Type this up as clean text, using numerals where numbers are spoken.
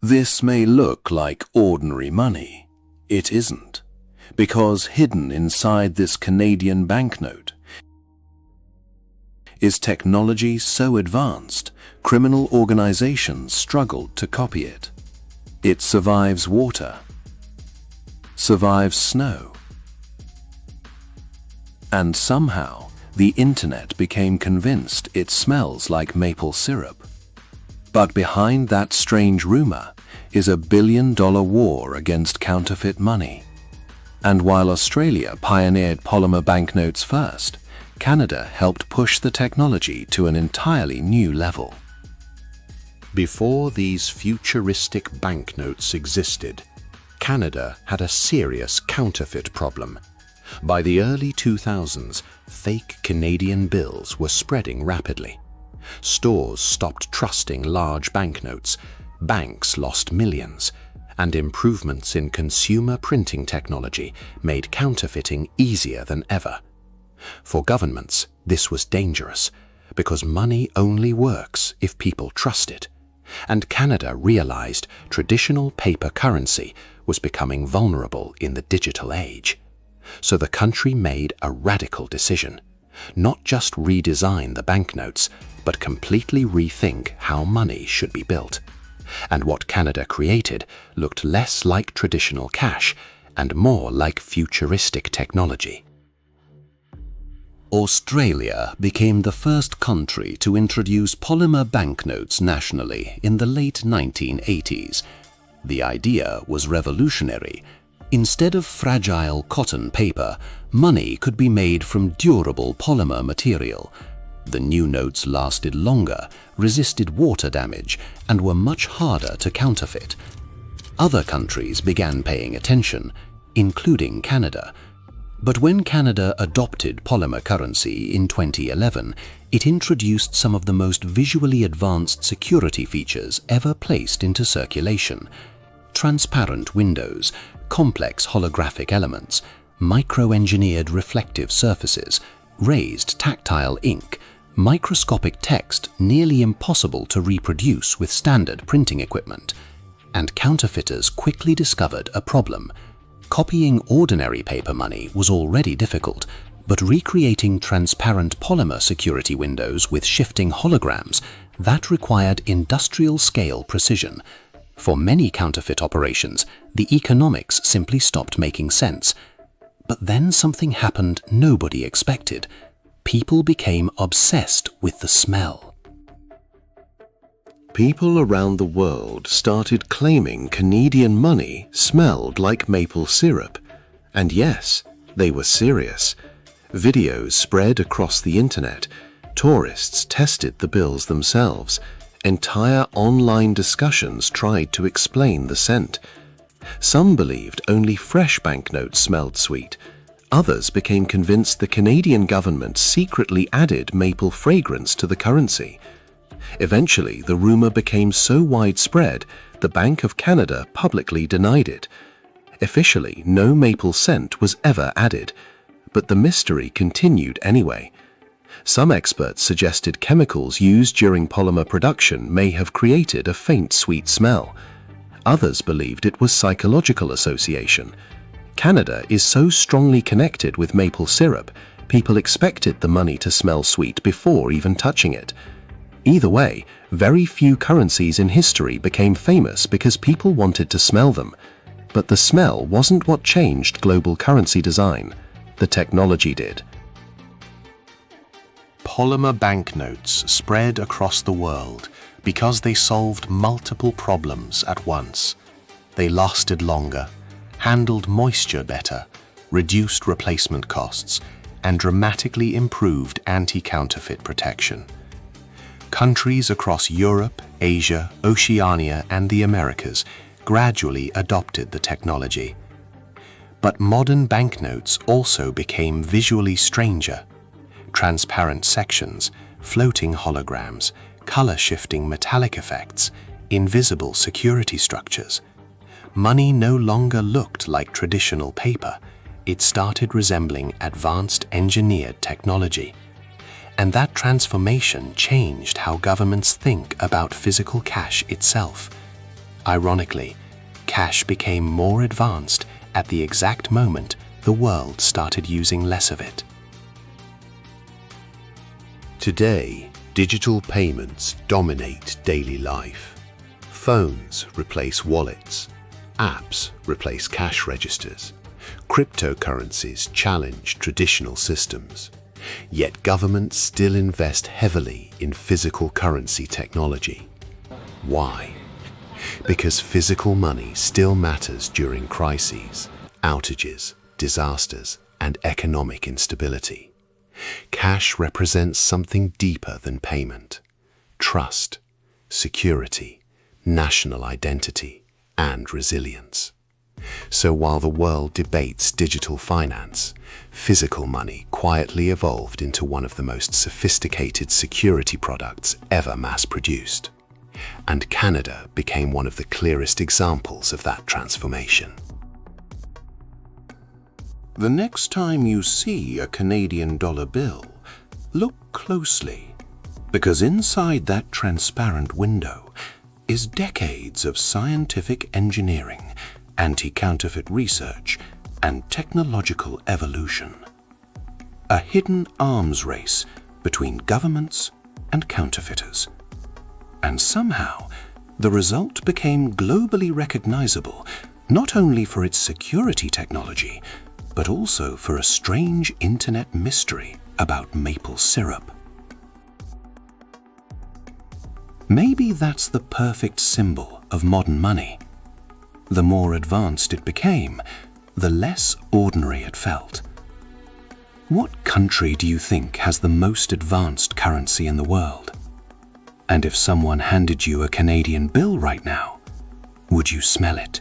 This may look like ordinary money. It isn't, because hidden inside this Canadian banknote is technology so advanced, criminal organizations struggled to copy it. It survives water, survives snow, and somehow the internet became convinced it smells like maple syrup. But behind that strange rumor is a billion-dollar war against counterfeit money. And while Australia pioneered polymer banknotes first, Canada helped push the technology to an entirely new level. Before these futuristic banknotes existed, Canada had a serious counterfeit problem. By the early 2000s, fake Canadian bills were spreading rapidly. Stores stopped trusting large banknotes, banks lost millions, and improvements in consumer printing technology made counterfeiting easier than ever. For governments, this was dangerous, because money only works if people trust it. And Canada realized traditional paper currency was becoming vulnerable in the digital age. So the country made a radical decision: not just redesign the banknotes, but completely rethink how money should be built. And what Canada created looked less like traditional cash and more like futuristic technology. Australia became the first country to introduce polymer banknotes nationally in the late 1980s. The idea was revolutionary. Instead of fragile cotton paper, money could be made from durable polymer material. The new notes lasted longer, resisted water damage, and were much harder to counterfeit. Other countries began paying attention, including Canada. But when Canada adopted polymer currency in 2011, it introduced some of the most visually advanced security features ever placed into circulation: transparent windows, complex holographic elements, micro-engineered reflective surfaces, raised tactile ink, microscopic text nearly impossible to reproduce with standard printing equipment. And counterfeiters quickly discovered a problem. Copying ordinary paper money was already difficult, but recreating transparent polymer security windows with shifting holograms, that required industrial-scale precision. For many counterfeit operations, the economics simply stopped making sense. But then something happened nobody expected. People became obsessed with the smell. People around the world started claiming Canadian money smelled like maple syrup. And yes, they were serious. Videos spread across the internet. Tourists tested the bills themselves. Entire online discussions tried to explain the scent. Some believed only fresh banknotes smelled sweet. Others became convinced the Canadian government secretly added maple fragrance to the currency. Eventually, the rumor became so widespread, the Bank of Canada publicly denied it. Officially, no maple scent was ever added, but the mystery continued anyway. Some experts suggested chemicals used during polymer production may have created a faint sweet smell. Others believed it was psychological association. Canada is so strongly connected with maple syrup, people expected the money to smell sweet before even touching it. Either way, very few currencies in history became famous because people wanted to smell them. But the smell wasn't what changed global currency design. The technology did. Polymer banknotes spread across the world because they solved multiple problems at once. They lasted longer, handled moisture better, reduced replacement costs, and dramatically improved anti-counterfeit protection. Countries across Europe, Asia, Oceania, and the Americas gradually adopted the technology. But modern banknotes also became visually stranger. Transparent sections, floating holograms, color-shifting metallic effects, invisible security structures. Money no longer looked like traditional paper. It started resembling advanced engineered technology. And that transformation changed how governments think about physical cash itself. Ironically, cash became more advanced at the exact moment the world started using less of it. Today, digital payments dominate daily life. Phones replace wallets. Apps replace cash registers. Cryptocurrencies challenge traditional systems. Yet governments still invest heavily in physical currency technology. Why? Because physical money still matters during crises, outages, disasters, and economic instability. Cash represents something deeper than payment: trust, security, national identity, and resilience. So while the world debates digital finance, physical money quietly evolved into one of the most sophisticated security products ever mass-produced. And Canada became one of the clearest examples of that transformation. The next time you see a Canadian dollar bill, look closely, because inside that transparent window is decades of scientific engineering, anti-counterfeit research, and technological evolution. A hidden arms race between governments and counterfeiters. And somehow, the result became globally recognizable, not only for its security technology, but also for a strange internet mystery about maple syrup. Maybe that's the perfect symbol of modern money. The more advanced it became, the less ordinary it felt. What country do you think has the most advanced currency in the world? And if someone handed you a Canadian bill right now, would you smell it?